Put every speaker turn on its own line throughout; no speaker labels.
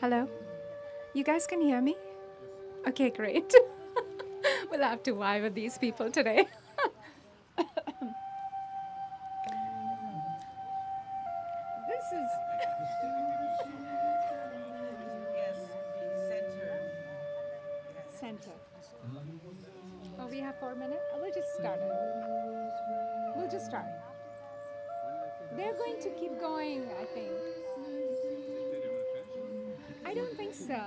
Hello? You guys can hear me? Okay, great. We'll have to vibe with these people today. This is center. Oh, we have 4 minutes? We'll just start it. We'll just start. They're going to keep going, I think. I don't think so.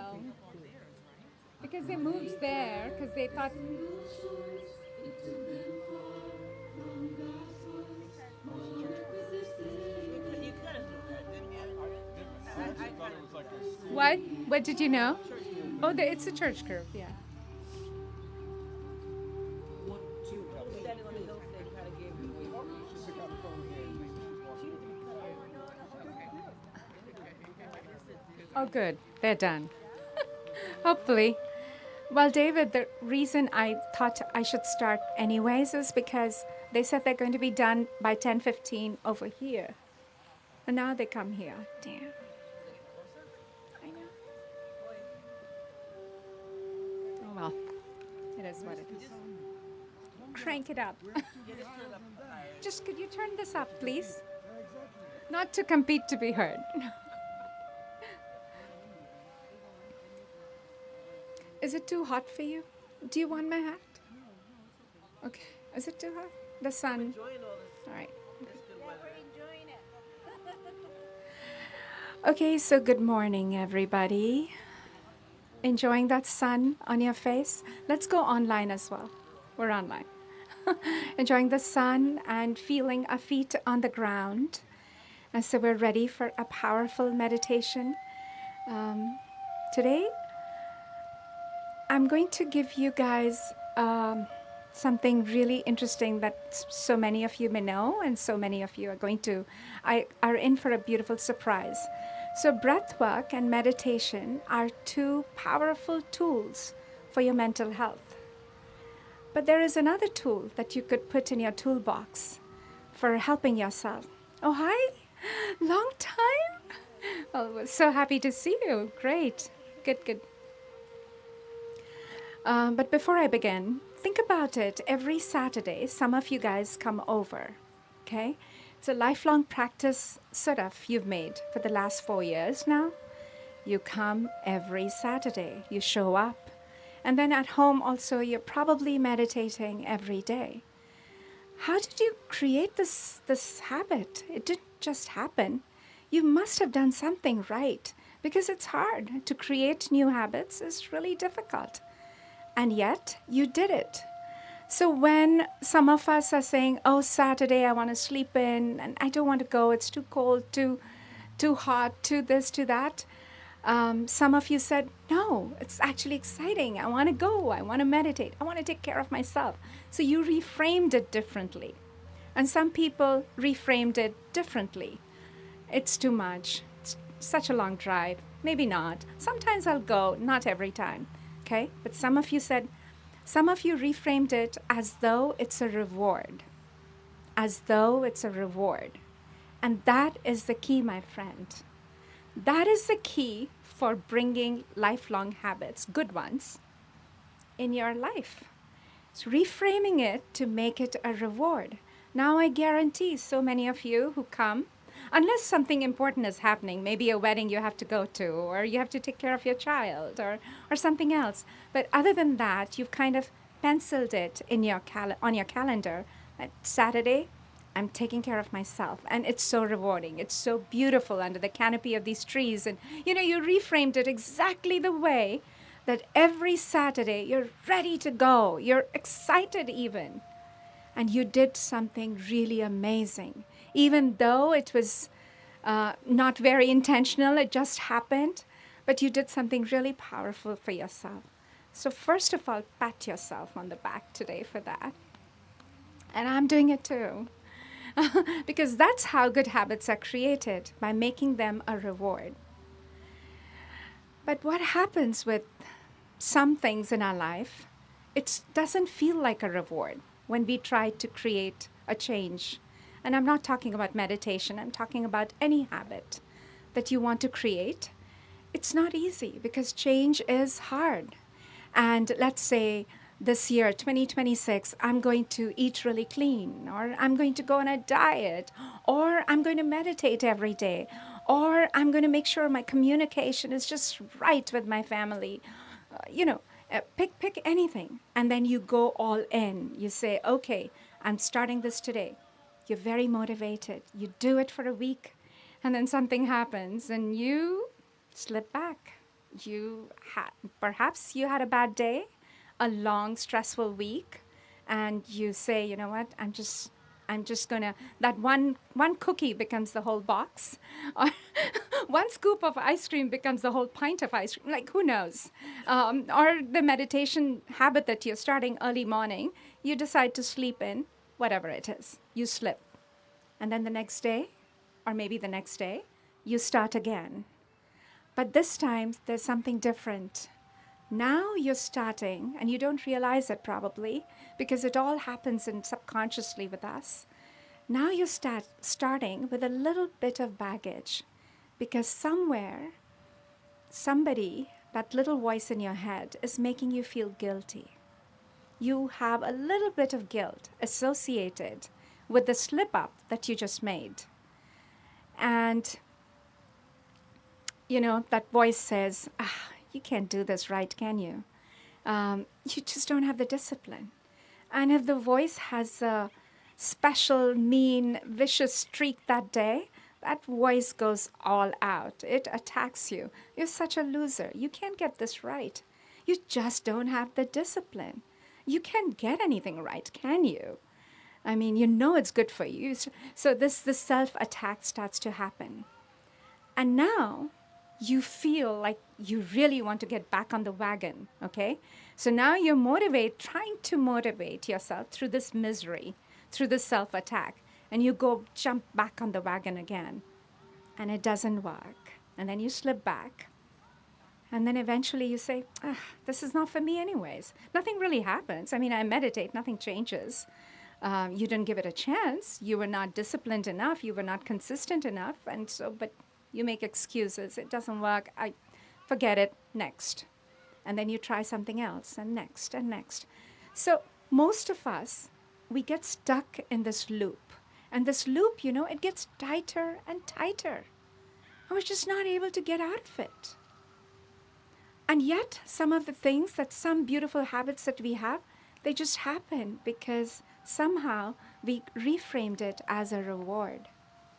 Because they moved there, because they thought. What? What did you know? Oh, it's a church group, yeah. Oh, good. They're done. Hopefully. Well, David, the reason I thought I should start anyways is because they said they're going to be done by 10:15 over here. And now they come here. Damn. I know. Oh, well. It is what it is. Crank it up. Just could you turn this up, please? Not to compete to be heard. Is it too hot for you? Do you want my hat? Okay. Is it too hot? The sun. All right. Okay, so good morning, everybody. Enjoying that sun on your face? Let's go online as well. We're online. Enjoying the sun and feeling our feet on the ground. And so we're ready for a powerful meditation. Today, I'm going to give you guys something really interesting that so many of you may know, and so many of you are in for a beautiful surprise. So breath work and meditation are two powerful tools for your mental health. But there is another tool that you could put in your toolbox for helping yourself. Oh, hi. Long time. Oh, we're so happy to see you. Great. Good. But before I begin, think about it. Every Saturday, some of you guys come over, okay? It's a lifelong practice sort of you've made for the last 4 years now. You come every Saturday. You show up. And then at home also, you're probably meditating every day. How did you create this habit? It didn't just happen. You must have done something right, because it's hard. To create new habits is really difficult. And yet, you did it. So when some of us are saying, oh, Saturday, I want to sleep in, and I don't want to go, it's too cold, too hot, too this, too that. Some of you said, no, it's actually exciting. I want to go. I want to meditate. I want to take care of myself. So you reframed it differently. And some people reframed it differently. It's too much. It's such a long drive. Maybe not. Sometimes I'll go, not every time. Okay? But some of you reframed it as though it's a reward. As though it's a reward. And that is the key, my friend. That is the key for bringing lifelong habits, good ones, in your life. It's reframing it to make it a reward. Now I guarantee so many of you who come, unless something important is happening, maybe a wedding you have to go to, or you have to take care of your child, or something else. But other than that, you've kind of penciled it in your on your calendar that Saturday, I'm taking care of myself. And it's so rewarding. It's so beautiful under the canopy of these trees. And, you reframed it exactly the way that every Saturday you're ready to go. You're excited even. And you did something really amazing. Even though it was not very intentional, it just happened. But you did something really powerful for yourself. So first of all, pat yourself on the back today for that. And I'm doing it too. Because that's how good habits are created, by making them a reward. But what happens with some things in our life, it doesn't feel like a reward when we try to create a change. And I'm not talking about meditation, I'm talking about any habit that you want to create. It's not easy because change is hard. And let's say this year, 2026, I'm going to eat really clean, or I'm going to go on a diet, or I'm going to meditate every day, or I'm going to make sure my communication is just right with my family. Pick anything. And then you go all in. You say, okay, I'm starting this today. You're very motivated. You do it for a week, and then something happens, and you slip back. You had perhaps you had a bad day, a long stressful week, and you say, you know what, I'm just gonna, that one cookie becomes the whole box, or one scoop of ice cream becomes the whole pint of ice cream, like who knows. Or the meditation habit that you're starting early morning, you decide to sleep in, whatever it is, you slip, and then the next day, or maybe the next day, you start again. But this time, there's something different. Now you're starting, and you don't realize it probably because it all happens in subconsciously with us. Now you starting with a little bit of baggage because somewhere, somebody, that little voice in your head is making you feel guilty. You have a little bit of guilt associated with the slip up that you just made. And that voice says, you can't do this right, can you? You just don't have the discipline. And if the voice has a special, mean, vicious streak that day, that voice goes all out. It attacks you. You're such a loser. You can't get this right. You just don't have the discipline. You can't get anything right, can you? I mean, it's good for you. So this self-attack starts to happen. And now you feel like you really want to get back on the wagon, okay? So now you're trying to motivate yourself through this misery, through this self-attack, and you go jump back on the wagon again, and it doesn't work. And then you slip back, and then eventually you say, this is not for me anyways. Nothing really happens. I mean, I meditate, nothing changes. You didn't give it a chance. You were not disciplined enough. You were not consistent enough. And so, but you make excuses. It doesn't work. I forget it. Next. And then you try something else, and next, and next. So most of us, we get stuck in this loop. And this loop, it gets tighter and tighter. And we're just not able to get out of it. And yet, some of the things some beautiful habits that we have, they just happen because somehow we reframed it as a reward.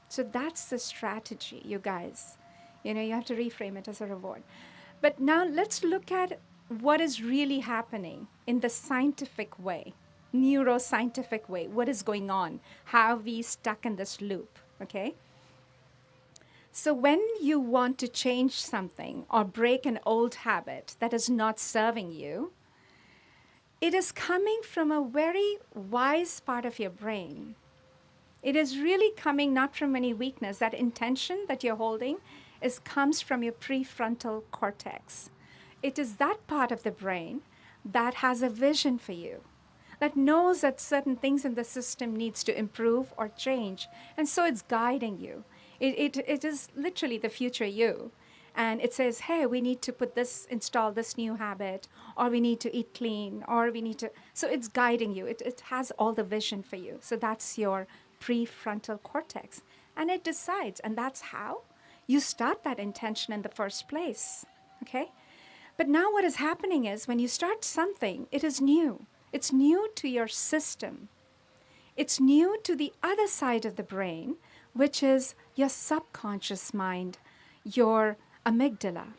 So that's the strategy, you guys. You have to reframe it as a reward. But now let's look at what is really happening in the scientific way, neuroscientific way. What is going on? How are we stuck in this loop, okay? So when you want to change something or break an old habit that is not serving you, it is coming from a very wise part of your brain. It is really coming not from any weakness. That intention that you're holding comes from your prefrontal cortex. It is that part of the brain that has a vision for you, that knows that certain things in the system needs to improve or change, and so it's guiding you. It is literally the future you. And it says, hey, we need to install this new habit, or we need to eat clean, or we need to, so it's guiding you. It has all the vision for you. So that's your prefrontal cortex. And it decides, and that's how you start that intention in the first place, okay? But now what is happening is when you start something, it is new. It's new to your system. It's new to the other side of the brain, which is your subconscious mind, your amygdala.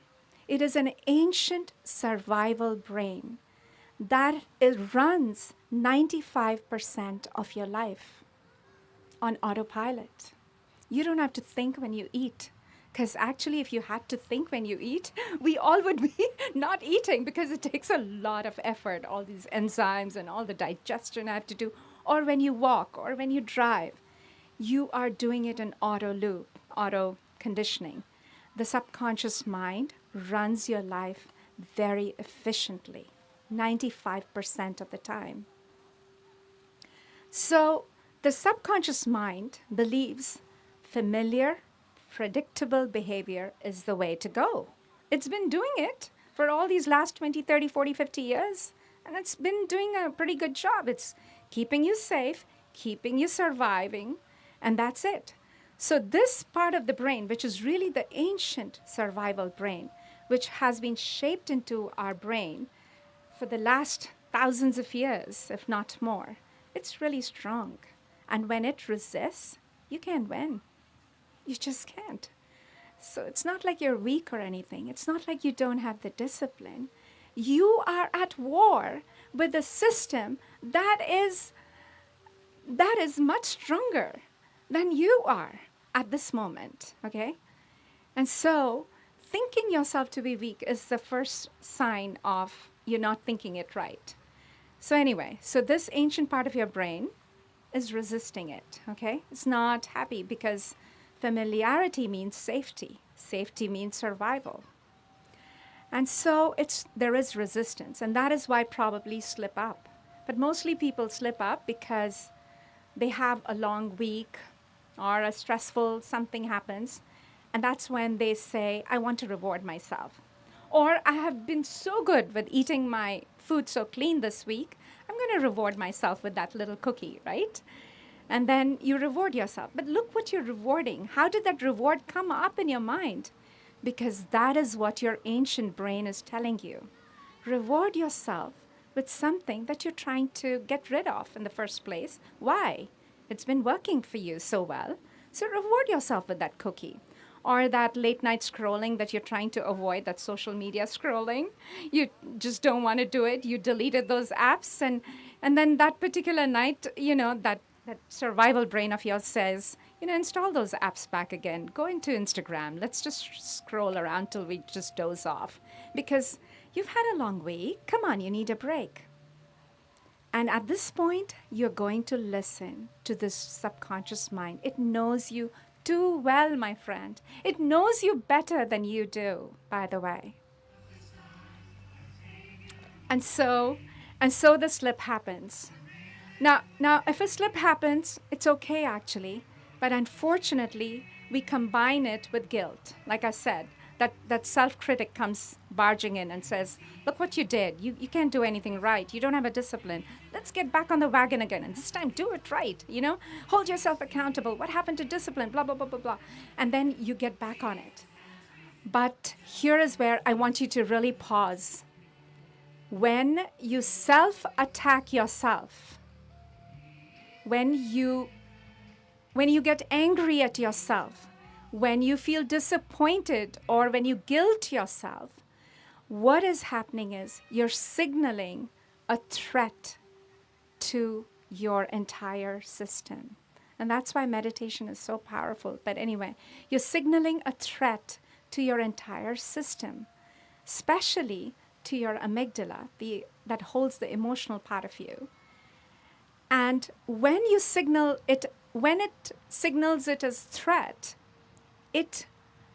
It is an ancient survival brain that runs 95% of your life on autopilot. You don't have to think when you eat. Because actually, if you had to think when you eat, we all would be not eating because it takes a lot of effort, all these enzymes and all the digestion I have to do. Or when you walk or when you drive, you are doing it in auto loop, auto conditioning. The subconscious mind runs your life very efficiently, 95% of the time. So the subconscious mind believes familiar, predictable behavior is the way to go. It's been doing it for all these last 20, 30, 40, 50 years. And it's been doing a pretty good job. It's keeping you safe, keeping you surviving, and that's it. So this part of the brain, which is really the ancient survival brain, which has been shaped into our brain for the last thousands of years, if not more, it's really strong. And when it resists, you can't win. You just can't. So it's not like you're weak or anything. It's not like you don't have the discipline. You are at war with a system that is much stronger than you are at this moment, okay? And so thinking yourself to be weak is the first sign of you're not thinking it right. So anyway, so this ancient part of your brain is resisting it, okay? It's not happy because familiarity means safety. Safety means survival. And so there is resistance, and that is why probably slip up. But mostly people slip up because they have a long week or a stressful something happens, and that's when they say, I want to reward myself. Or I have been so good with eating my food so clean this week, I'm going to reward myself with that little cookie, right? And then you reward yourself. But look what you're rewarding. How did that reward come up in your mind? Because that is what your ancient brain is telling you. Reward yourself with something that you're trying to get rid of in the first place. Why? It's been working for you so well. So reward yourself with that cookie. Or that late night scrolling that you're trying to avoid, that social media scrolling. You just don't want to do it. You deleted those apps. And then that particular night, that survival brain of yours says, install those apps back again. Go into Instagram. Let's just scroll around till we just doze off. Because you've had a long week. Come on, you need a break. And at this point, you're going to listen to this subconscious mind. It knows you too well, my friend. It knows you better than you do, by the way. And so the slip happens. Now, if a slip happens, it's okay actually. But unfortunately, we combine it with guilt. Like I said, that self-critic comes barging in and says, look what you did. You can't do anything right. You don't have a discipline. Let's get back on the wagon again. And this time, do it right. Hold yourself accountable. What happened to discipline? Blah, blah, blah, blah, blah. And then you get back on it. But here is where I want you to really pause. When you self-attack yourself, when you get angry at yourself, when you feel disappointed or when you guilt yourself, what is happening is you're signaling a threat to your entire system. And that's why meditation is so powerful. But anyway, you're signaling a threat to your entire system, especially to your amygdala, that holds the emotional part of you. And when it signals it as threat, it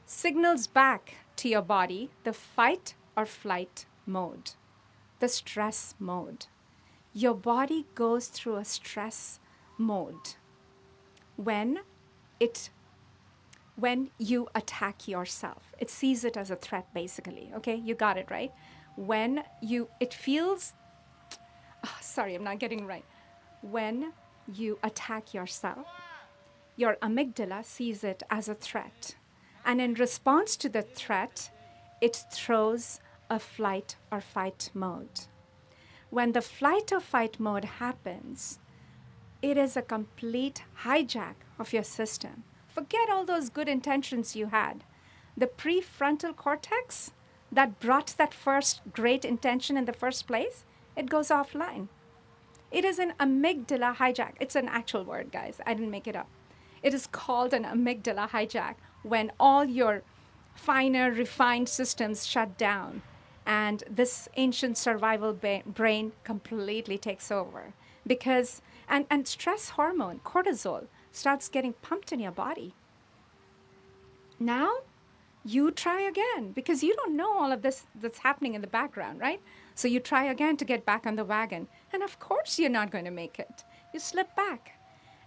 signals back to your body the fight or flight mode, the stress mode. Your body goes through a stress mode when you attack yourself. It sees it as a threat, basically. Okay, you got it, right? When you attack yourself, your amygdala sees it as a threat. And in response to the threat, it throws a flight or fight mode. When the flight or fight mode happens, it is a complete hijack of your system. Forget all those good intentions you had. The prefrontal cortex that brought that first great intention in the first place, it goes offline. It is an amygdala hijack. It's an actual word, guys. I didn't make it up. It is called an amygdala hijack when all your finer, refined systems shut down and this ancient survival brain completely takes over. Because, and stress hormone, cortisol, starts getting pumped in your body. Now, you try again because you don't know all of this that's happening in the background, right? So you try again to get back on the wagon. And of course you're not going to make it. You slip back.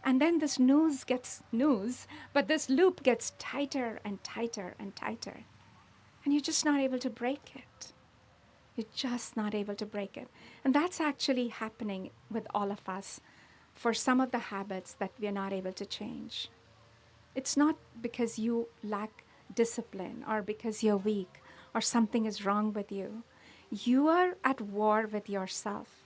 And then this but this loop gets tighter and tighter and tighter. and you're just not able to break it. You're just not able to break it. And that's actually happening with all of us for some of the habits that we're not able to change. It's not because you lack discipline or because you're weak or something is wrong with you. You are at war with yourself,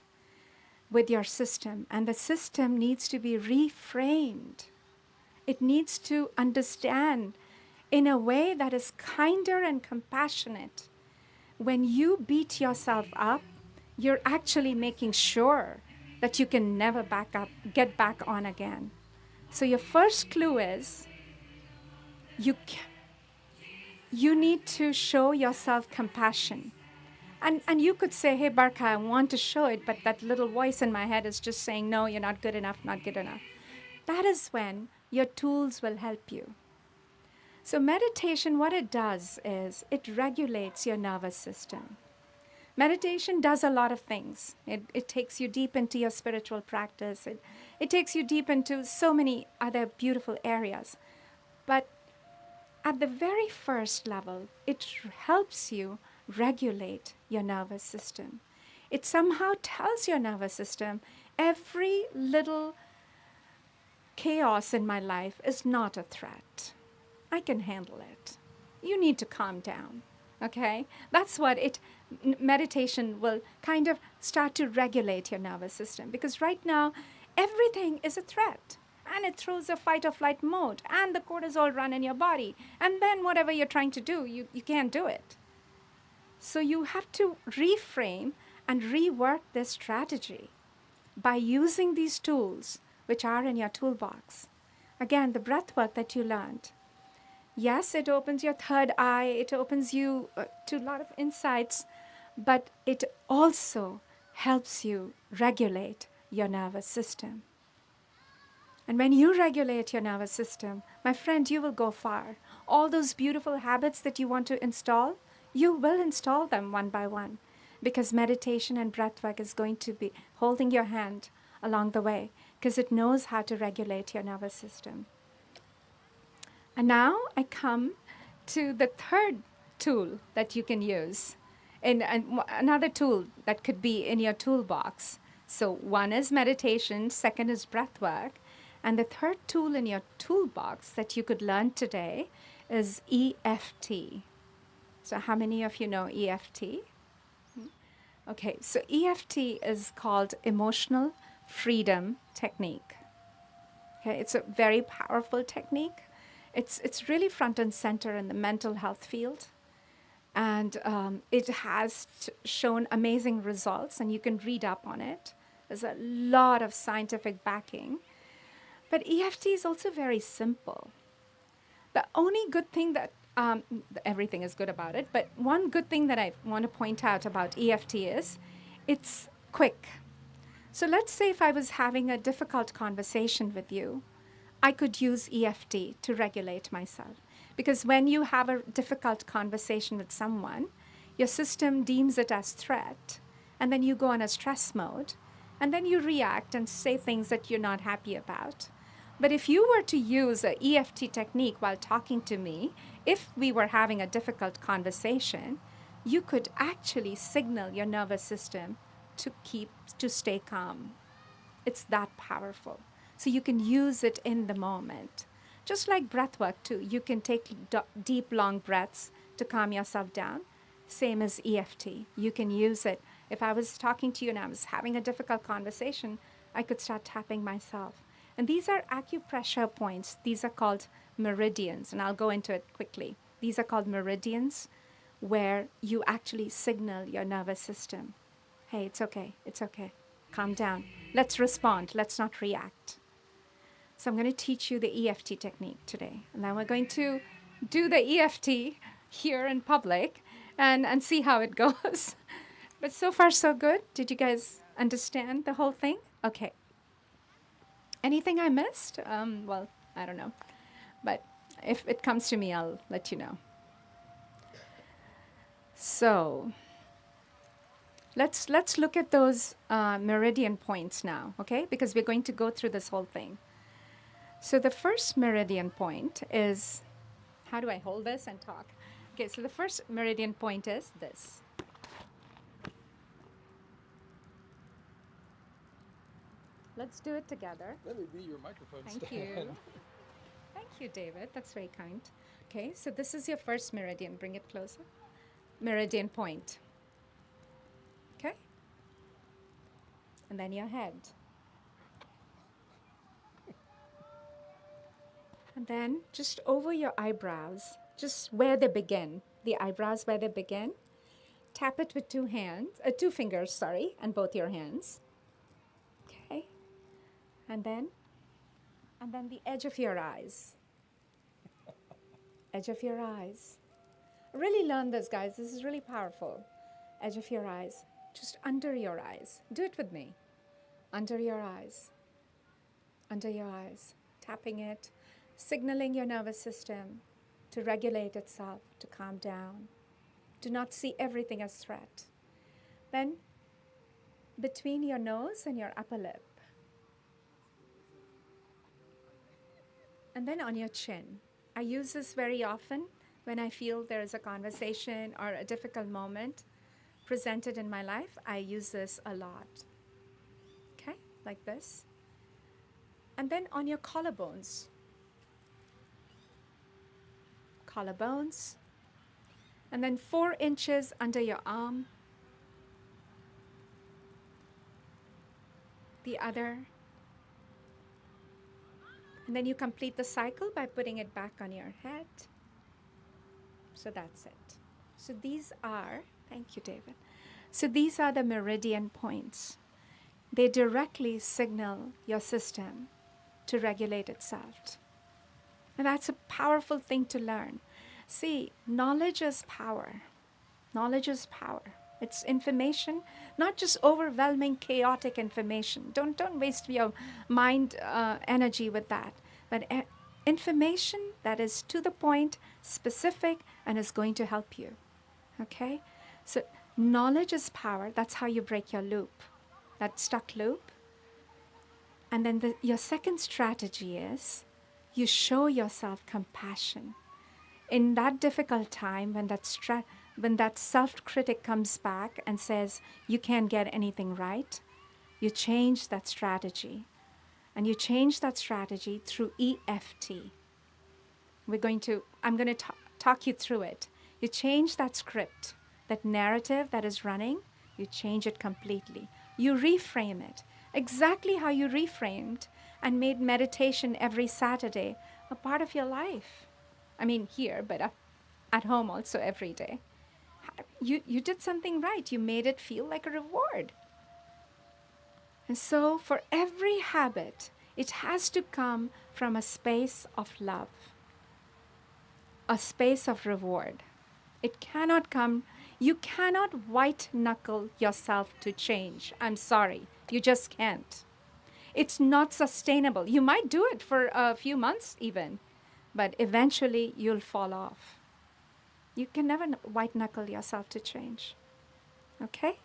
with your system, and the system needs to be reframed. It needs to understand in a way that is kinder and compassionate. When you beat yourself up, you're actually making sure that you can never get back on again. So your first clue is you need to show yourself compassion. And you could say, hey, Barkha, I want to show it, but that little voice in my head is just saying, no, you're not good enough, not good enough. That is when your tools will help you. So meditation, what it does is it regulates your nervous system. Meditation does a lot of things. It takes you deep into your spiritual practice. It takes you deep into so many other beautiful areas. But at the very first level, it helps you regulate your nervous system. It somehow tells your nervous system, every little chaos in my life is not a threat. I can handle it. You need to calm down. Okay? That's what meditation will kind of start to regulate your nervous system, because right now everything is a threat, and it throws a fight or flight mode, and the cortisol run in your body, and then whatever you're trying to do, you can't do it. So you have to reframe and rework this strategy by using these tools which are in your toolbox. Again, the breath work that you learned. Yes, it opens your third eye, it opens you to a lot of insights, but it also helps you regulate your nervous system. And when you regulate your nervous system, my friend, you will go far. All those beautiful habits that you want to install, you will install them one by one, because meditation and breathwork is going to be holding your hand along the way, because it knows how to regulate your nervous system. And now I come to the third tool that you can use, and another tool that could be in your toolbox. So one is meditation, second is breath work, and the third tool in your toolbox that you could learn today is EFT. So how many of you know EFT? Okay, so EFT is called Emotional Freedom Technique. Okay, it's a very powerful technique. It's really front and center in the mental health field. And it has shown amazing results, and you can read up on it. There's a lot of scientific backing. But EFT is also very simple. The only good thing that, everything is good about it, but one good thing that I want to point out about EFT is it's quick. So let's say if I was having a difficult conversation with you, I could use EFT to regulate myself. Because when you have a difficult conversation with someone, your system deems it as threat, and then you go in a stress mode, and then you react and say things that you're not happy about. But if you were to use an EFT technique while talking to me, if we were having a difficult conversation, you could actually signal your nervous system to stay calm. It's that powerful. So you can use it in the moment. Just like breath work too, you can take deep, long breaths to calm yourself down. Same as EFT. You can use it. If I was talking to you and I was having a difficult conversation, I could start tapping myself. And these are acupressure points. These are called meridians, and I'll go into it quickly. These are called meridians, where you actually signal your nervous system. Hey, it's okay. It's okay. Calm down. Let's respond. Let's not react. So I'm going to teach you the EFT technique today. And then we're going to do the EFT here in public and see how it goes. But so far, so good. Did you guys understand the whole thing? Okay. Anything I missed? Well, I don't know. But if it comes to me, I'll let you know. So let's look at those meridian points now, okay? Because we're going to go through this whole thing. So the first meridian point is, how do I hold this and talk? Okay, so the first meridian point is this. Let's do it together.
Let me be your microphone
Thank
stand.
you. Thank you, David. That's very kind. Okay, so this is your first meridian. Bring it closer. Meridian point. Okay? And then your head. And then just over your eyebrows, just where they begin, the eyebrows where they begin, tap it with two fingers, sorry, and both your hands. Okay? And then the edge of your eyes. Edge of your eyes. Really learn this, guys. This is really powerful. Edge of your eyes. Just under your eyes. Do it with me. Under your eyes. Under your eyes. Tapping it, signaling your nervous system to regulate itself, to calm down. Do not see everything as threat. Then between your nose and your upper lip. And then on your chin. I use this very often when I feel there is a conversation or a difficult moment presented in my life. I use this a lot. Okay, like this. And then on your collarbones. Collarbones. And then 4 inches under your arm. The other. And then you complete the cycle by putting it back on your head. So that's it. So these are, thank you, David. So these are the meridian points. They directly signal your system to regulate itself. And that's a powerful thing to learn. See, knowledge is power. Knowledge is power. It's information, not just overwhelming, chaotic information. Don't waste your mind energy with that. But information that is to the point, specific, and is going to help you. Okay? So knowledge is power. That's how you break your loop, that stuck loop. And then your second strategy is you show yourself compassion. In that difficult time, when that self-critic comes back and says, you can't get anything right, you change that strategy. And you change that strategy through EFT. I'm going to talk you through it. You change that script, that narrative that is running, you change it completely. You reframe it. Exactly how you reframed and made meditation every Saturday a part of your life. I mean, here, but at home also every day. You did something right. You made it feel like a reward. And so for every habit, it has to come from a space of love, a space of reward. It cannot come, you cannot white knuckle yourself to change. I'm sorry, you just can't. It's not sustainable. You might do it for a few months even, but eventually you'll fall off. You can never white knuckle yourself to change. Okay?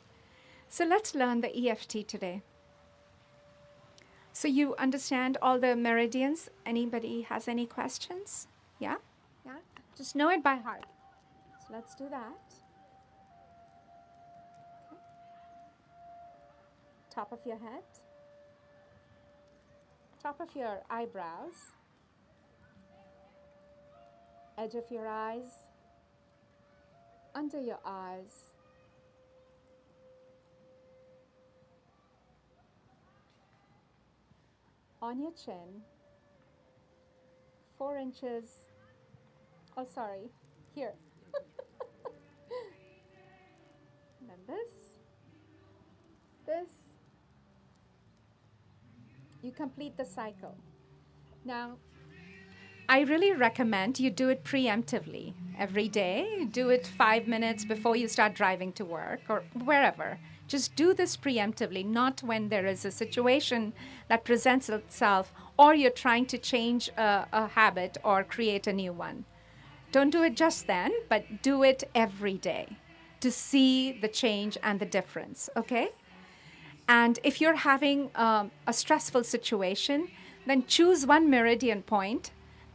So let's learn the EFT today. So you understand all the meridians? Anybody has any questions? Yeah? Yeah? Just know it by heart. So let's do that. Okay. Top of your head. Top of your eyebrows. Edge of your eyes. Under your eyes. On your chin, 4 inches, oh sorry, here. And then this, you complete the cycle. Now, I really recommend you do it preemptively every day. You do it 5 minutes before you start driving to work or wherever. Just do this preemptively, not when there is a situation that presents itself or you're trying to change a habit or create a new one. Don't do it just then, but do it every day to see the change and the difference, okay? And if you're having a stressful situation, then choose one meridian point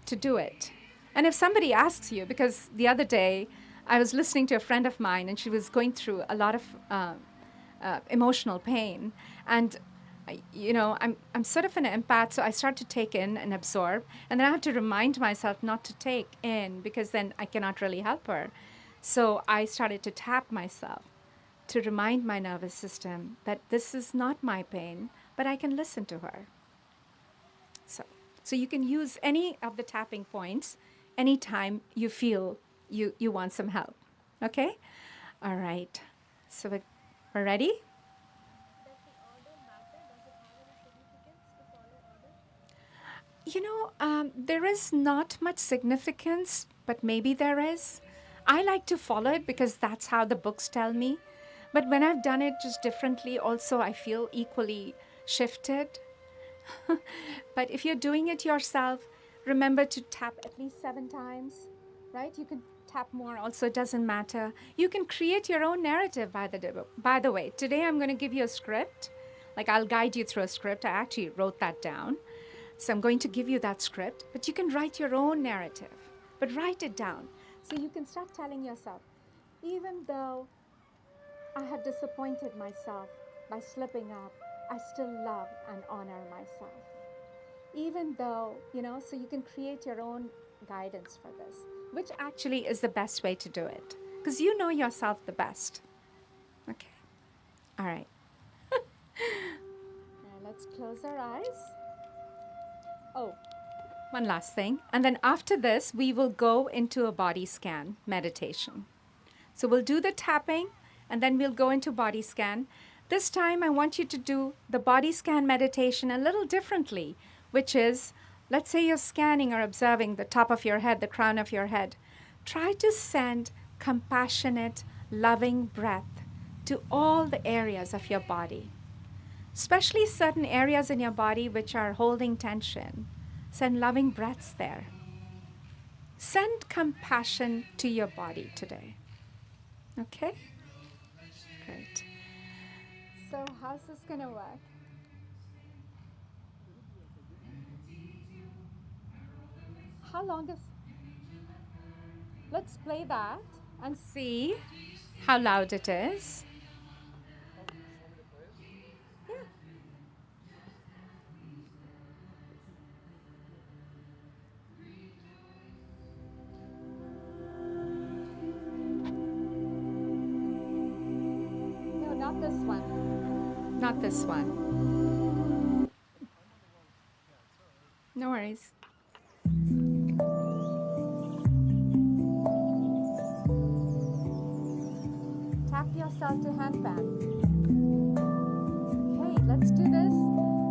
to do it. And if somebody asks you, because the other day I was listening to a friend of mine, and she was going through a lot of emotional pain. And I'm sort of an empath, so I start to take in and absorb, and then I have to remind myself not to take in because then I cannot really help her. So I started to tap myself to remind my nervous system that this is not my pain, but I can listen to her. So you can use any of the tapping points anytime you feel you want some help. Okay? All right. So we're ready? There is not much significance, but maybe there is. I like to follow it because that's how the books tell me. But when I've done it just differently, also, I feel equally shifted. But if you're doing it yourself, remember to tap at least 7 times, right? You can tap more also, it doesn't matter. You can create your own narrative, by the way. Today I'm going to give you a script. Like, I'll guide you through a script. I actually wrote that down. So I'm going to give you that script, but you can write your own narrative. But write it down. So you can start telling yourself, even though I have disappointed myself by slipping up, I still love and honor myself. Even though, so you can create your own guidance for this, which actually is the best way to do it, because you know yourself the best. Okay. All right. Now let's close our eyes. Oh, one last thing. And then after this, we will go into a body scan meditation. So we'll do the tapping, and then we'll go into body scan. This time, I want you to do the body scan meditation a little differently, which is, let's say you're scanning or observing the top of your head, the crown of your head. Try to send compassionate, loving breath to all the areas of your body, especially certain areas in your body which are holding tension. Send loving breaths there. Send compassion to your body today. Okay? Great. So how's this going to work? How long is... Let's play that and see how loud it is. Yeah. No, not this one. Not this one. No worries. Tap yourself to handpan. Okay, let's do this.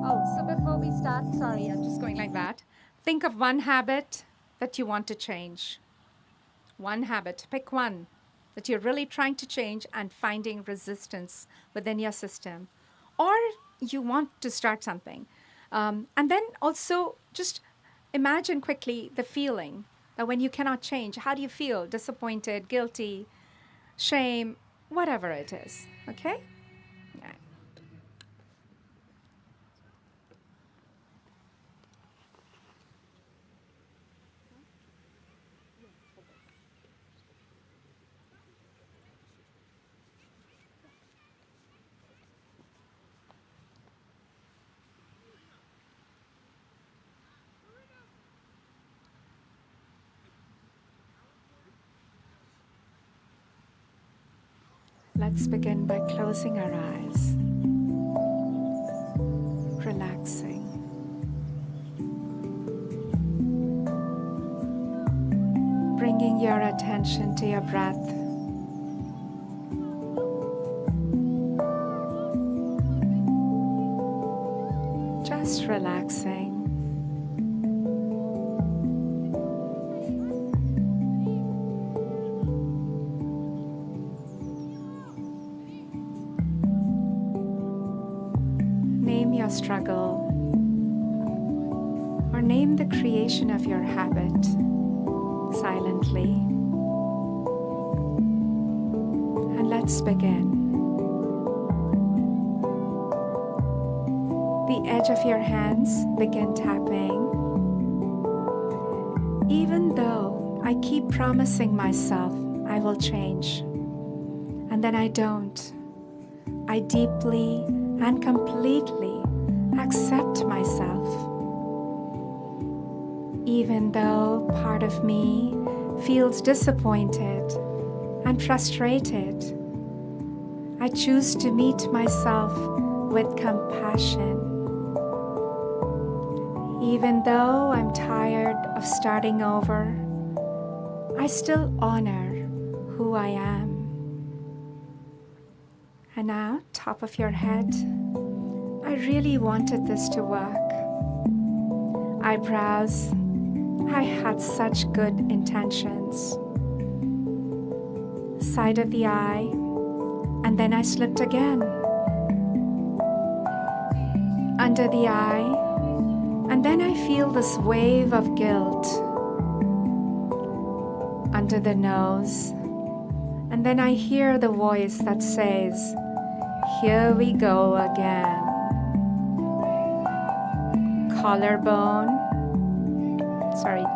Oh, so before we start, sorry, I'm just going like that. Think of one habit that you want to change. One habit. Pick one that you're really trying to change and finding resistance within your system. Or you want to start something. And then also just imagine quickly the feeling that when you cannot change, how do you feel? Disappointed, guilty, shame, whatever it is. Okay? Yeah. Let's begin by closing our eyes, relaxing. Bringing your attention to your breath. Just relaxing. Name your struggle, or name the creation of your habit silently. And let's begin. The edge of your hands begin tapping. Even though I keep promising myself I will change. And then I don't. I deeply and completely accept myself. Even though part of me feels disappointed and frustrated, I choose to meet myself with compassion. Even though I'm tired of starting over, I still honor who I am. And now, top of your head, I really wanted this to work. Eyebrows, I had such good intentions. Side of the eye, and then I slipped again. Under the eye, and then I feel this wave of guilt. Under the nose, and then I hear the voice that says, "Here we go again."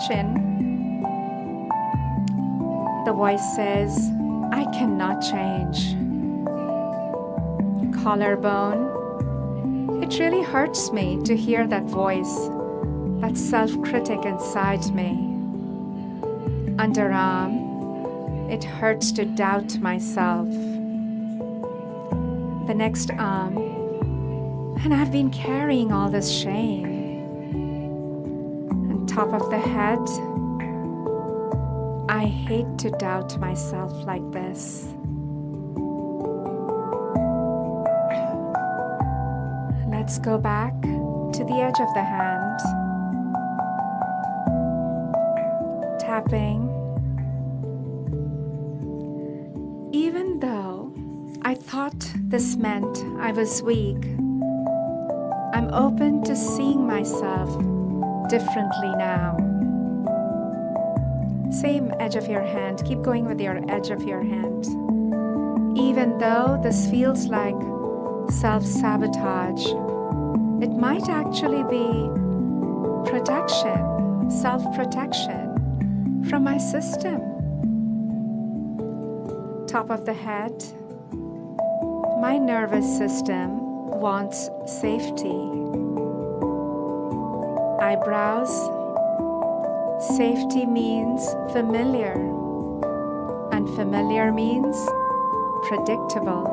Chin. The voice says, "I cannot change." Collarbone. It really hurts me to hear that voice, that self-critic inside me. Underarm. It hurts to doubt myself. The next arm. And I've been carrying all this shame. Top of the head, I hate to doubt myself like this. Let's go back to the edge of the hand, tapping. Even though I thought this meant I was weak, I'm open to seeing myself differently now. Same edge of your hand. Keep going with your edge of your hand. Even though this feels like self-sabotage, it might actually be protection, self-protection from my system. Top of the head. My nervous system wants safety. Eyebrows. Safety means familiar, and familiar means predictable.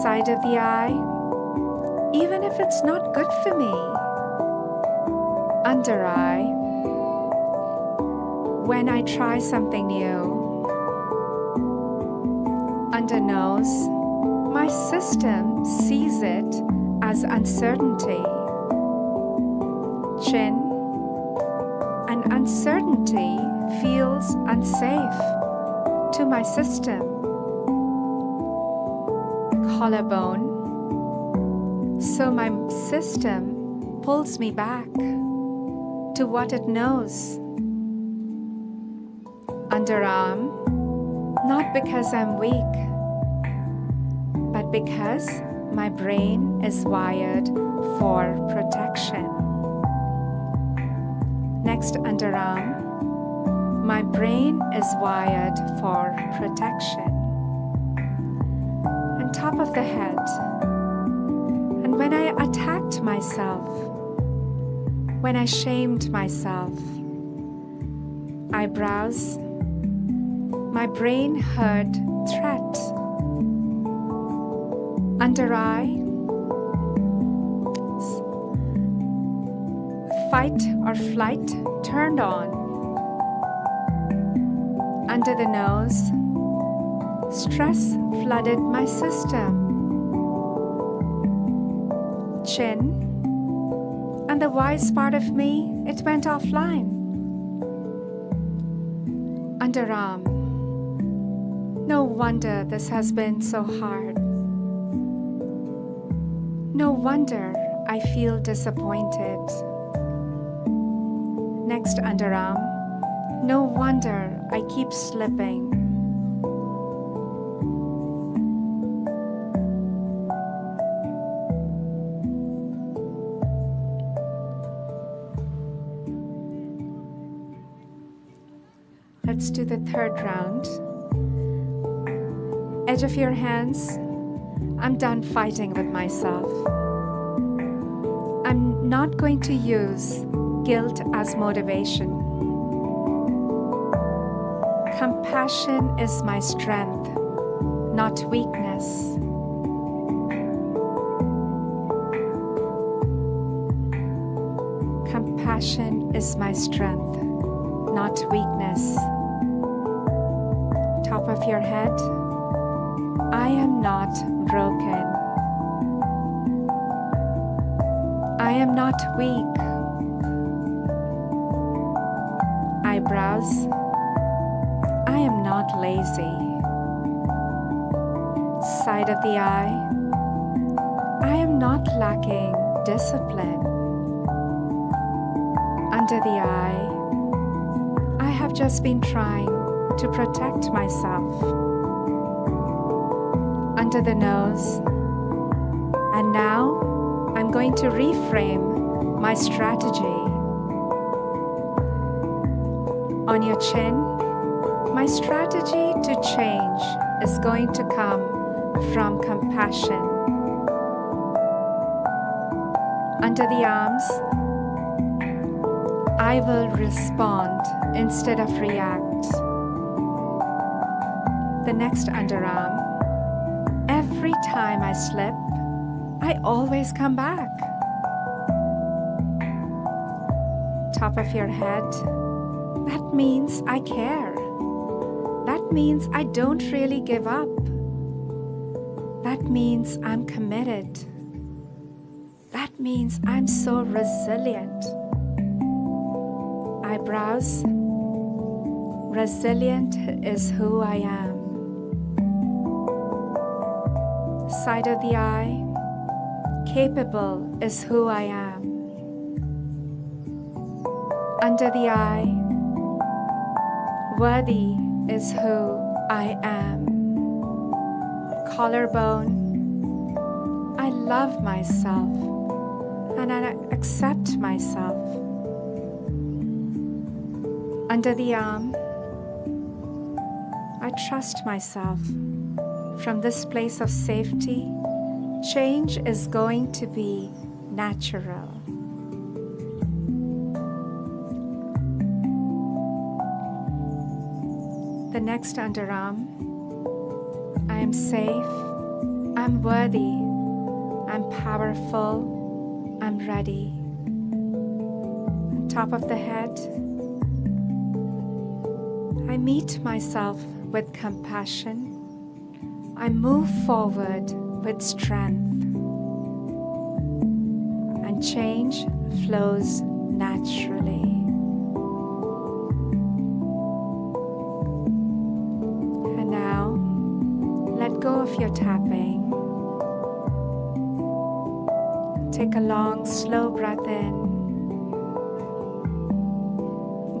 Side of the eye. Even if it's not good for me. Under eye. When I try something new. Under nose. My system sees it as uncertainty. Chin. And uncertainty feels unsafe to my system. Collarbone. So my system pulls me back to what it knows. Underarm. Not because I'm weak, but because my brain is wired for protection. Next underarm. My brain is wired for protection. And top of the head. And when I attacked myself, when I shamed myself, eyebrows, my brain heard threat. Under eye, fight or flight turned on. Under the nose, stress flooded my system. Chin, and the wise part of me, it went offline. Underarm. No wonder this has been so hard. No wonder I feel disappointed. Next underarm. No wonder I keep slipping. Let's do the third round. Edge of your hands. I'm done fighting with myself. I'm not going to use guilt as motivation. Compassion is my strength, not weakness. Compassion is my strength, not weakness. Top of your head. I am not broken. I am not weak. Eyebrows. I am not lazy. Side of the eye. I am not lacking discipline. Under the eye. I have just been trying to protect myself. Under the nose. And now I'm going to reframe my strategy. On your chin, my strategy to change is going to come from compassion. Under the arms, I will respond instead of react. The next underarm, every time I slip, I always come back. Top of your head, that means I care. That means I don't really give up. That means I'm committed. That means I'm so resilient. Eyebrows, resilient is who I am. Side of the eye, capable is who I am. Under the eye, worthy is who I am. Collarbone, I love myself and I accept myself. Under the arm, I trust myself. From this place of safety, change is going to be natural. The next underarm, I am safe, I'm worthy, I'm powerful, I'm ready. On top of the head, I meet myself with compassion. I move forward with strength. And change flows naturally. And now, let go of your tapping. Take a long, slow breath in.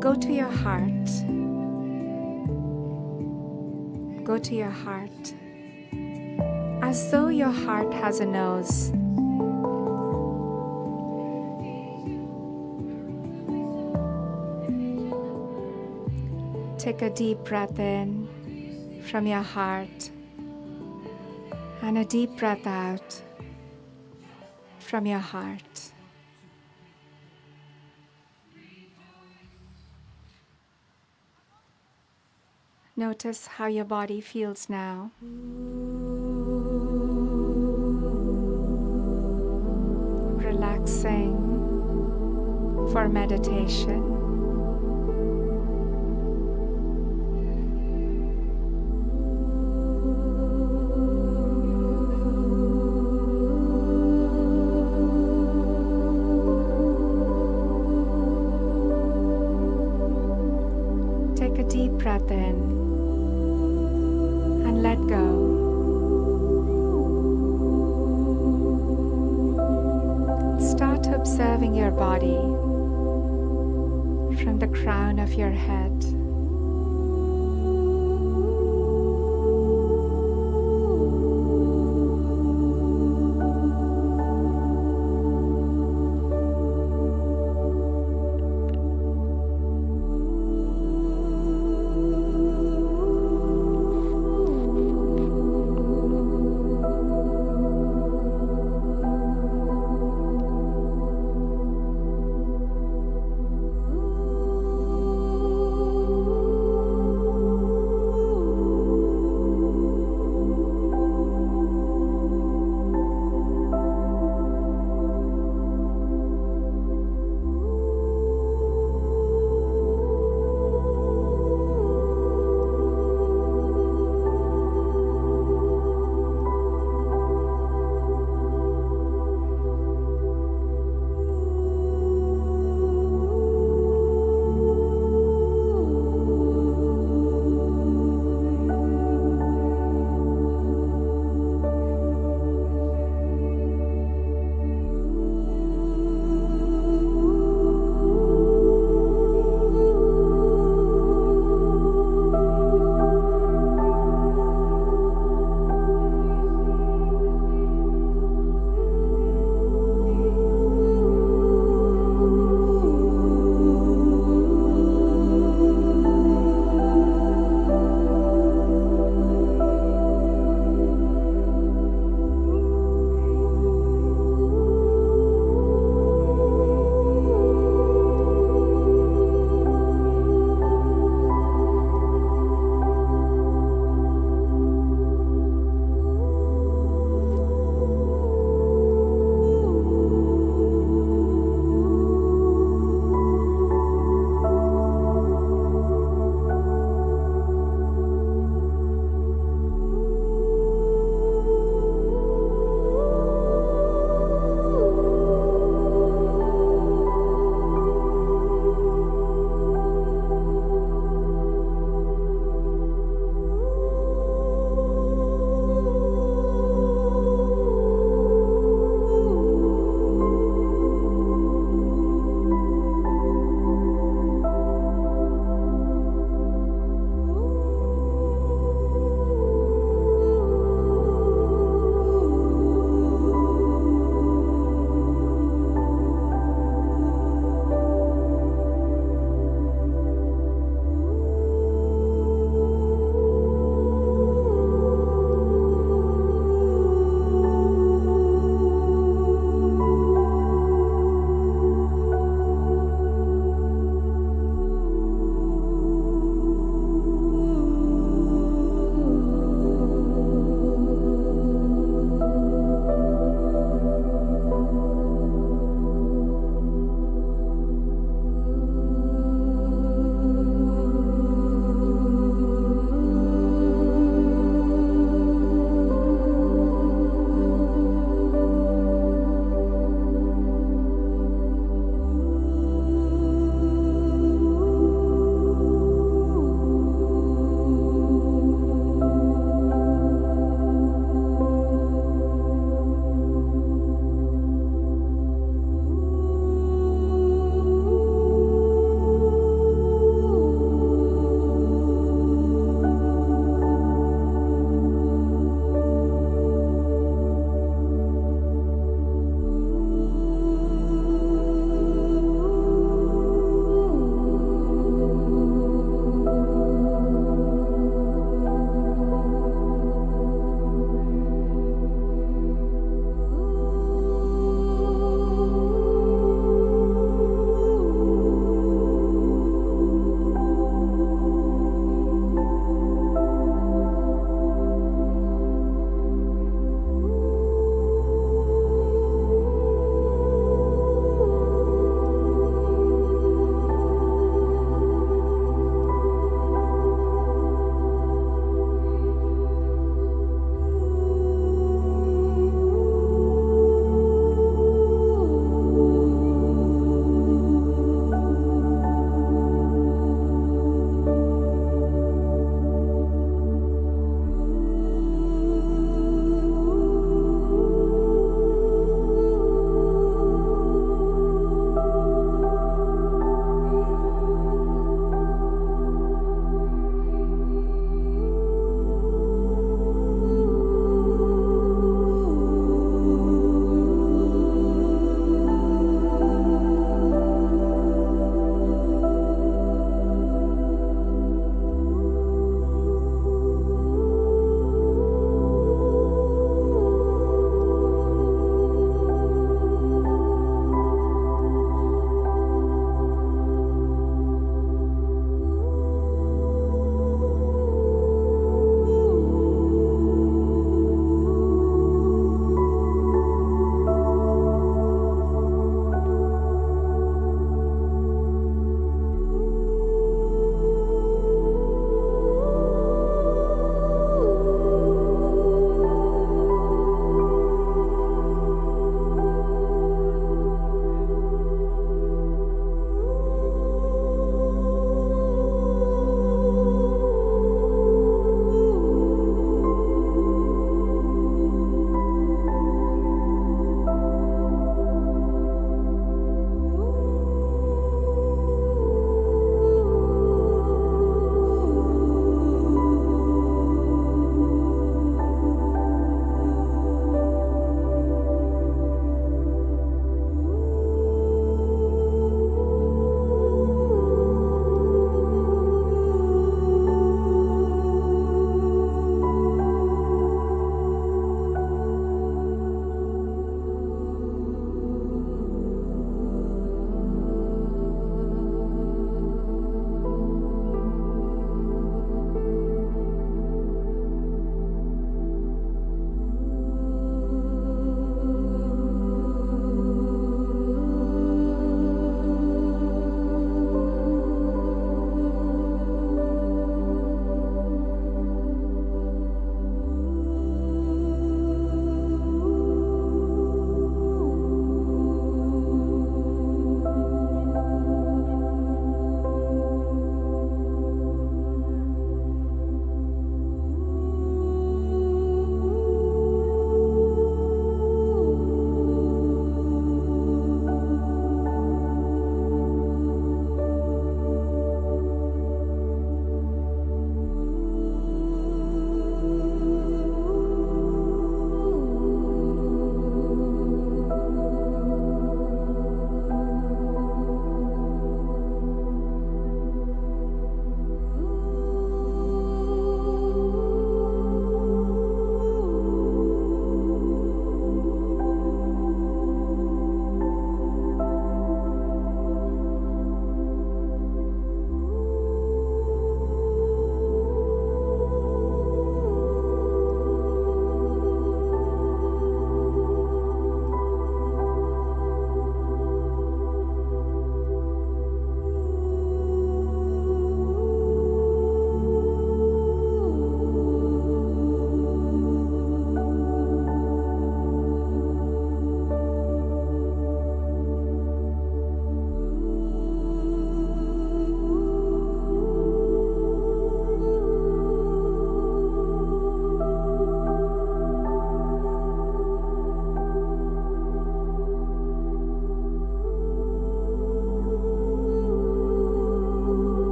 Go to your heart. Go to your heart, as though your heart has a nose. Take a deep breath in from your heart and a deep breath out from your heart. Notice how your body feels now. Relaxing for meditation. Take a deep breath in. And let go. Start observing your body from the crown of your head.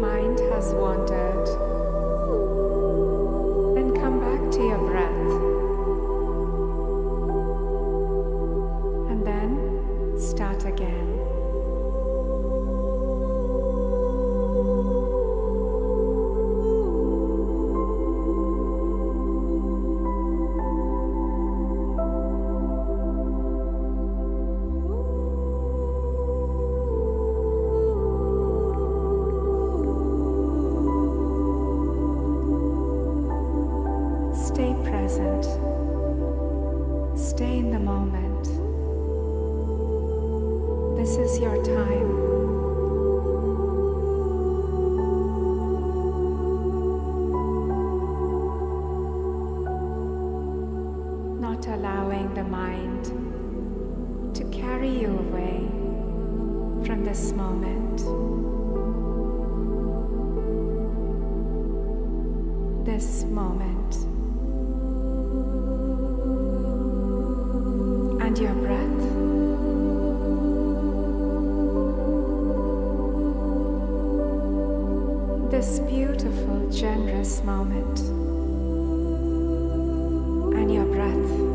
mind has wandered, then come back to your breath. And then start again. Stay present. Stay in the moment. This is your time. Not allowing the mind to carry you away from this moment. This moment. And your breath. This beautiful, generous moment. And your breath.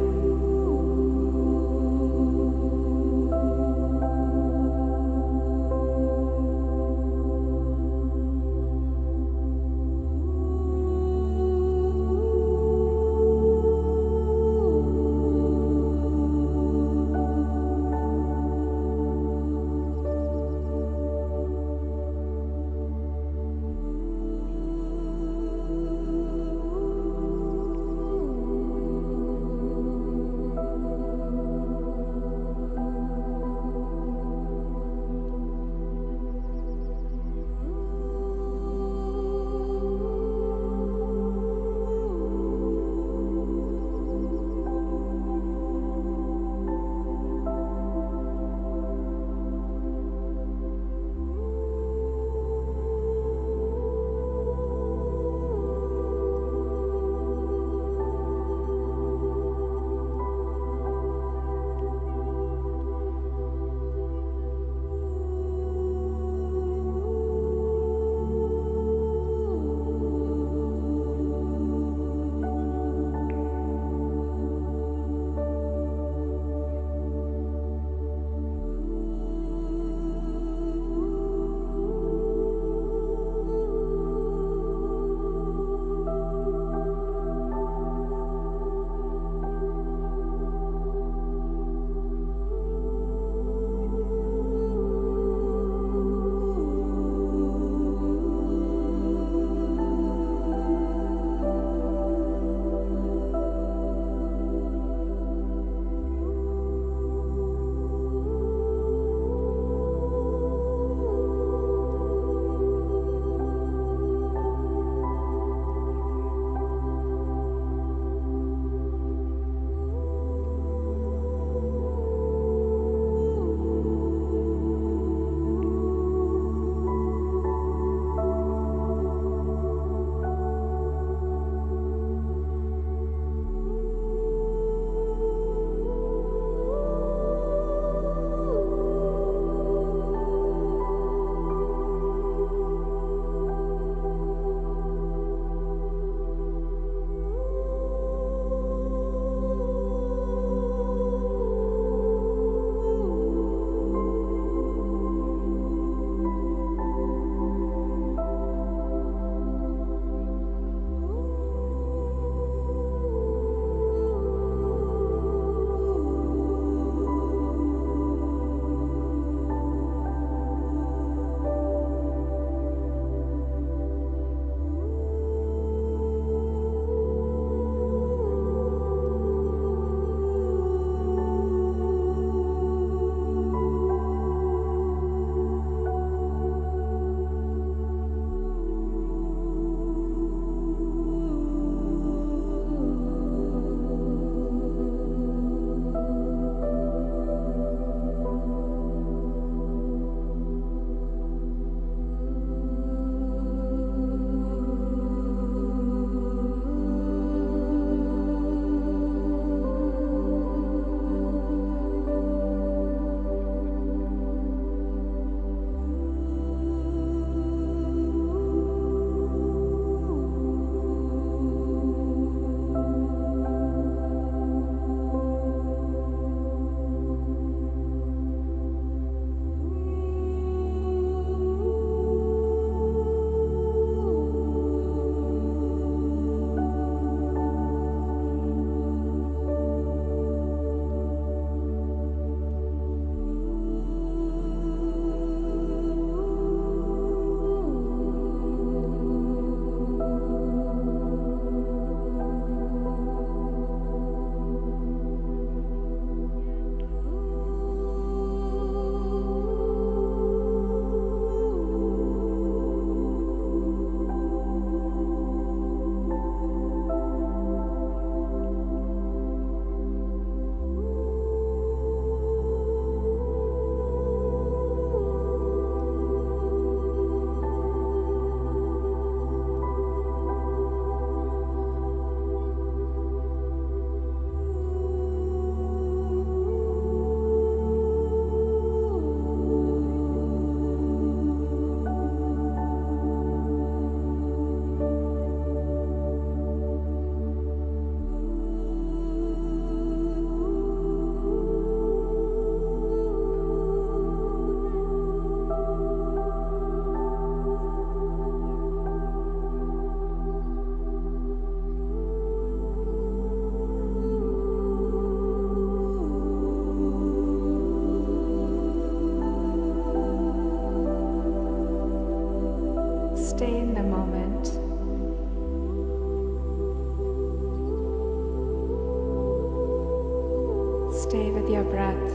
Stay with your breath.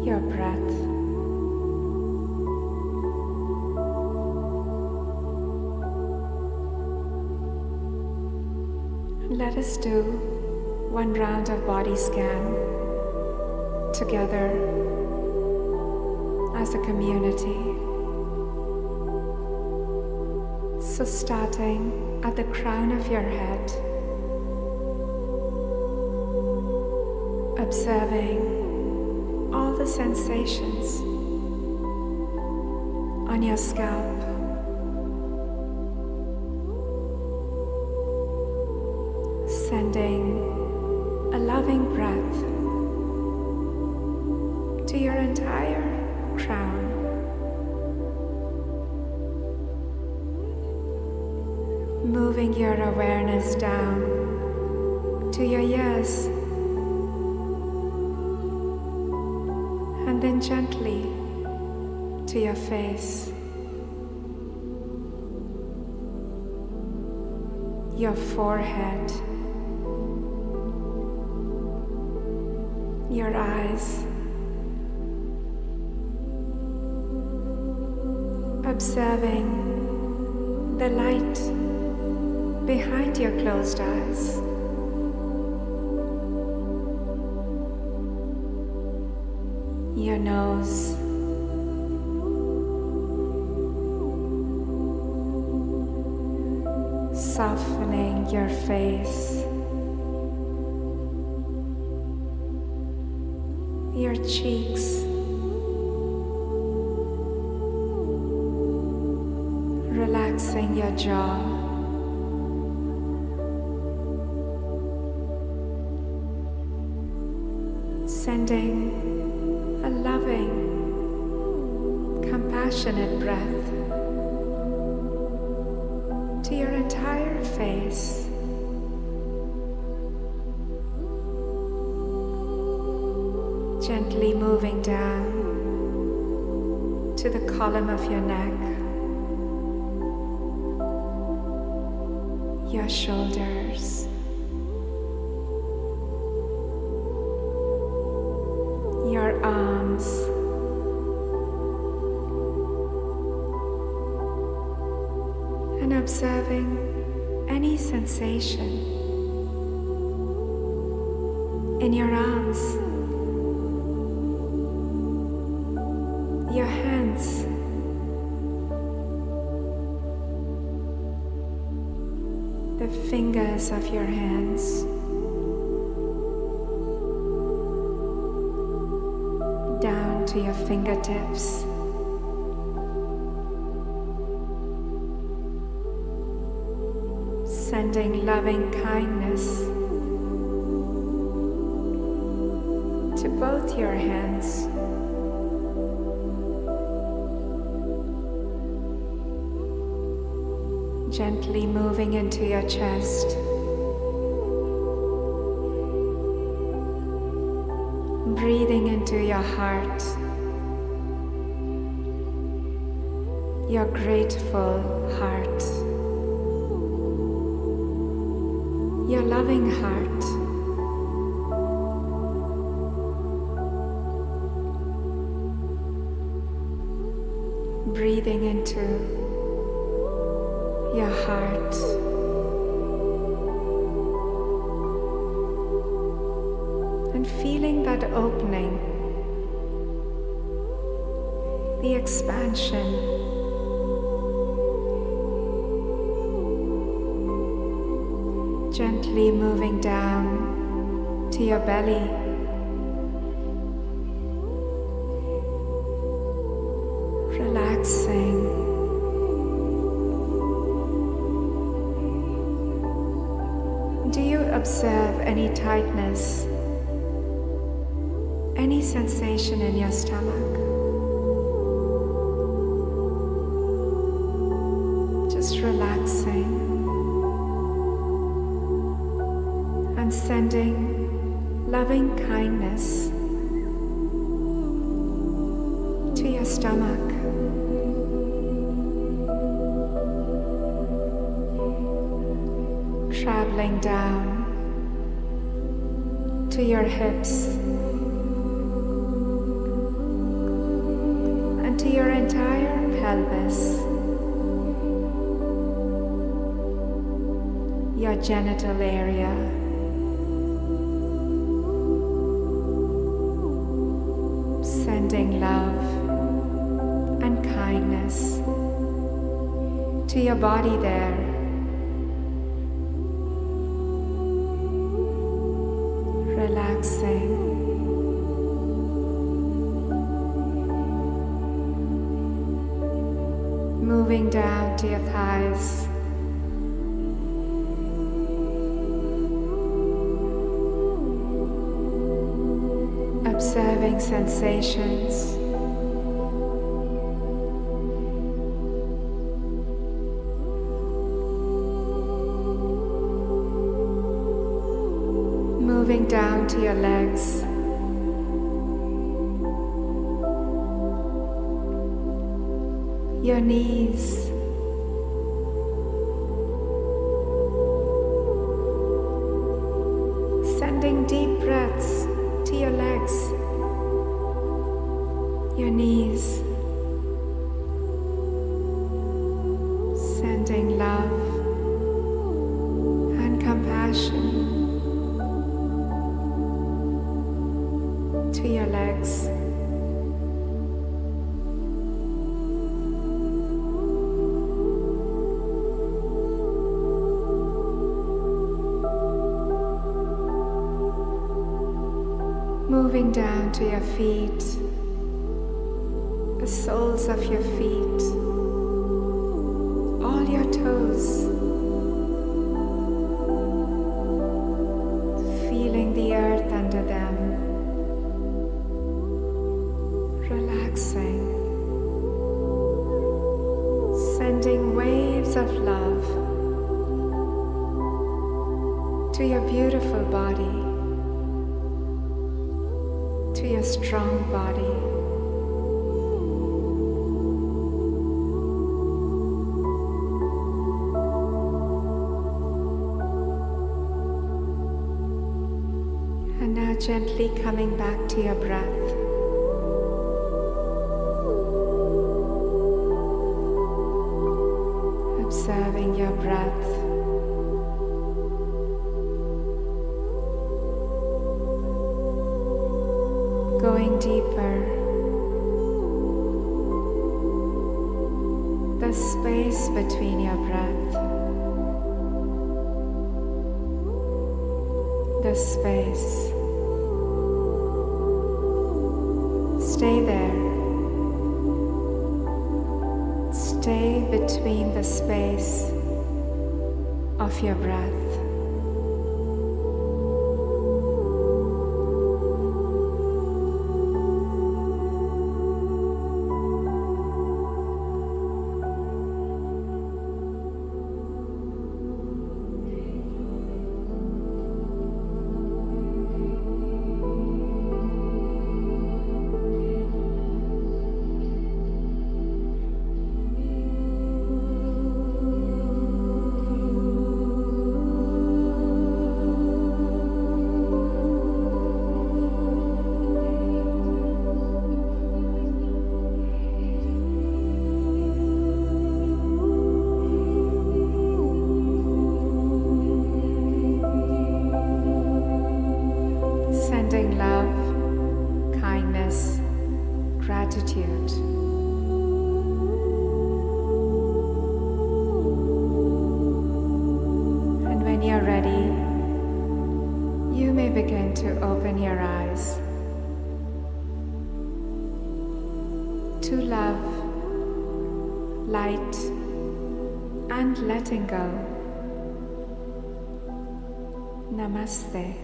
Your breath. Let us do one round of body scan together as a community. So starting at the crown of your head, observing all the sensations on your scalp. Sending a loving breath to your entire crown. Moving your awareness down to your ears. And then gently to your face, your forehead, your eyes. Observing the light behind your closed eyes. Your nose, softening your face, your cheeks, relaxing your jaw, sending a loving, compassionate breath to your entire face. Gently moving down to the column of your neck, your shoulders, your arms, and observing any sensation in your arms, your hands, the fingers of your hands, down to your fingertips, sending loving kindness to both your hands. Gently moving into your chest, breathing into your heart, your grateful heart, your loving heart. Breathing into your heart, and feeling that opening, the expansion, gently moving down to your belly, relaxing. Do you observe any tightness, any sensation in your stomach? Just relaxing and sending loving kindness to your stomach. traveling down to your hips and to your entire pelvis, your genital area, sending love and kindness to your body there. Relaxing. Moving down to your thighs. Observing sensations. Moving down to your legs. Your knees. Sending deep breaths to your legs, your knees. Sending love and compassion to your legs. Moving down to your feet, the soles of your feet, all your toes, feeling the earth under them, relaxing, sending waves of love to your beautiful body, to your strong body. And now gently coming back to your breath. Observing your breath. Going deeper, the space between your breath, the space. Stay there. Stay between the space of your breath. Sending love, kindness, gratitude. And when you're ready, you may begin to open your eyes to love, light, and letting go. Namaste.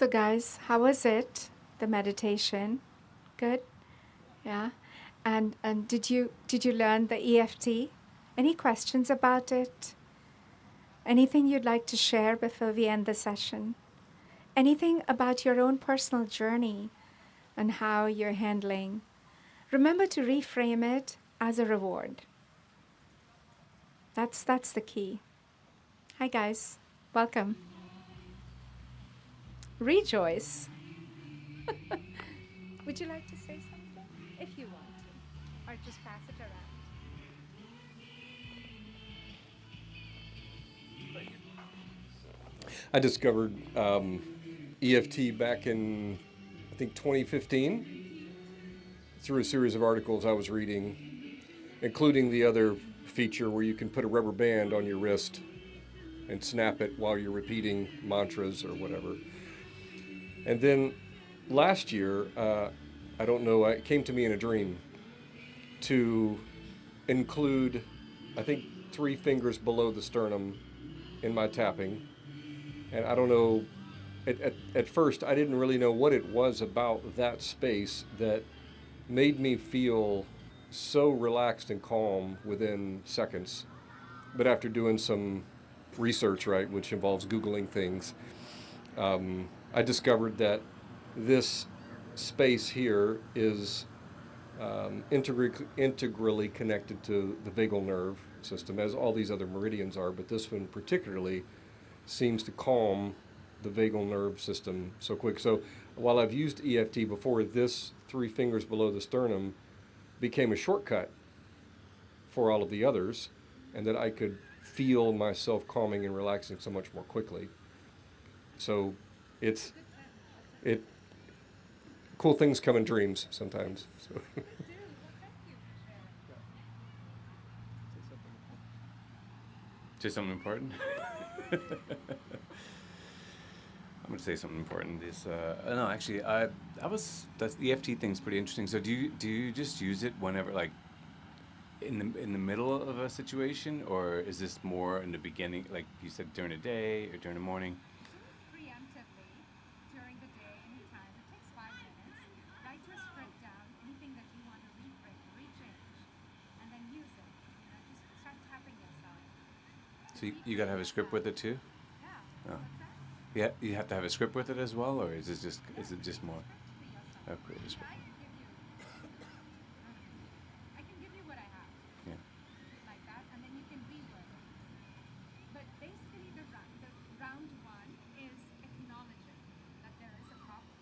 So, guys, how was it? The meditation? Good? Yeah. And did you learn the EFT? Any questions about it? Anything you'd like to share before we end the session? Anything about your own personal journey and how you're handling? Remember to reframe it as a reward. That's the key. Hi guys. Welcome. Rejoice. Would you like to say something? If you want to. Or just pass it around.
I discovered EFT back in, I think, 2015 through a series of articles I was reading, including the other feature where you can put a rubber band on your wrist and snap it while you're repeating mantras or whatever. And then last year, I don't know, it came to me in a dream to include, I think, 3 fingers below the sternum in my tapping. And I don't know, at first, I didn't really know what it was about that space that made me feel so relaxed and calm within seconds. But after doing some research, right, which involves Googling things, I discovered that this space here is integrally connected to the vagal nerve system, as all these other meridians are, but this one particularly seems to calm the vagal nerve system so quick. So while I've used EFT before, this 3 fingers below the sternum became a shortcut for all of the others, and that I could feel myself calming and relaxing so much more quickly. So it's it cool things come in dreams sometimes. So
Say something important. I'm gonna say something important. Is no, actually, that's the EFT thing's pretty interesting. So do you just use it whenever, like, in the middle of a situation, or is this more in the beginning, like you said, during the day or during the morning?
Preemptively during the day, anytime. It takes 5 minutes. Write your script down, anything that you want to rechange, and then use it. Just start tapping yourself.
So you gotta have a script with it too.
Yeah.
Oh.
What's that?
Yeah, you have to have a script with it as well, or is it just more?
For yourself.
Oh, create a script.
I can give you what I have.
Yeah.
Like that, and then you can reword it. But basically, the round one is acknowledging that there is a problem.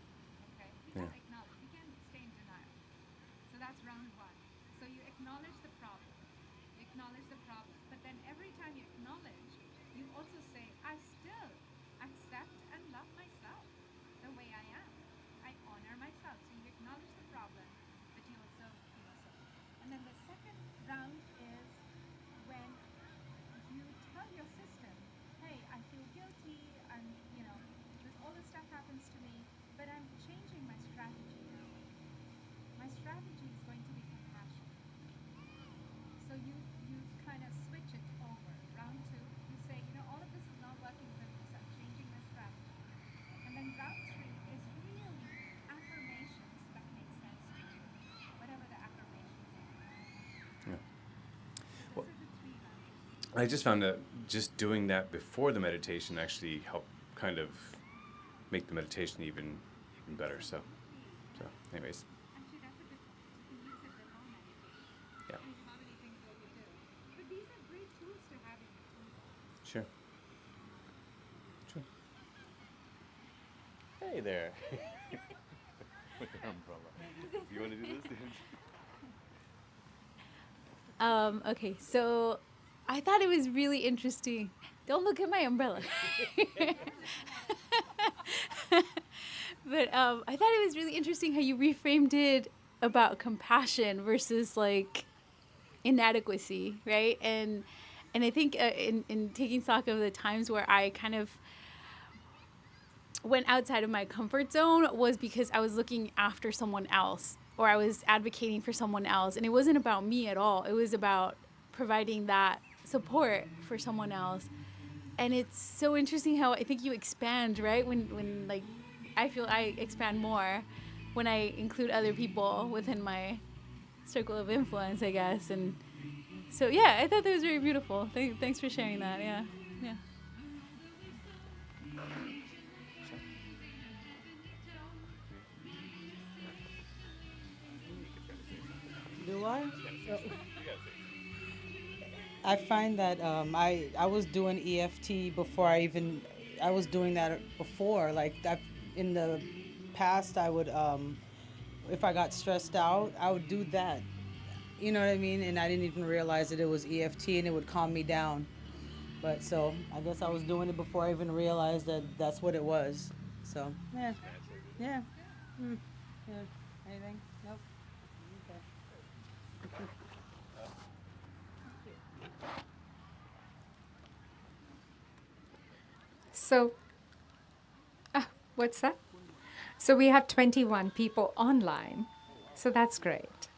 Okay, we
Yeah.
can't acknowledge. We can't stay in denial. So that's round one. So you acknowledge the problem. You acknowledge the problem. But then every time you acknowledge, you also say, I still accept and love myself the way I am. I honor myself. So you acknowledge the problem, but you also be yourself. And then the second round is when you tell your system, hey, I feel guilty, all this stuff happens to me, but I'm changing my strategy now. My strategy is going to be compassion. So you kind of switch it over. Round two, you say, all of this is not working for me, so I'm changing my strategy. And then round three is really affirmations that make sense to you, whatever the affirmations are.
Yeah.
Those are the 3 rounds.
I just found that just doing that before the meditation actually helped kind of make the meditation even better. So anyways,
Actually, that's a good point. You can use it before meditation.
yeah,
How many things will you do? But these are great tools to have in your toolbox.
sure. Hey there. With the umbrella. You want to do this?
Okay, so I thought it was really interesting. Don't look at my umbrella. But I thought it was really interesting how you reframed it about compassion versus like inadequacy, right? And I think in taking stock of the times where I kind of went outside of my comfort zone was because I was looking after someone else or I was advocating for someone else. And it wasn't about me at all. It was about providing that support for someone else. And it's so interesting how I think you expand, right? When like I feel I expand more when I include other people within my circle of influence, I guess. And so, yeah, I thought that was very beautiful. Thanks for sharing that. Yeah. Yeah.
Do I? I find that I was doing EFT before I was doing that before. Like in the past, I would if I got stressed out, I would do that. You know what I mean? And I didn't even realize that it was EFT, and it would calm me down. But so I guess I was doing it before I even realized that that's what it was. So yeah, yeah, yeah. Anything? Nope. Okay.
So, what's that? So we have 21 people online. So that's great.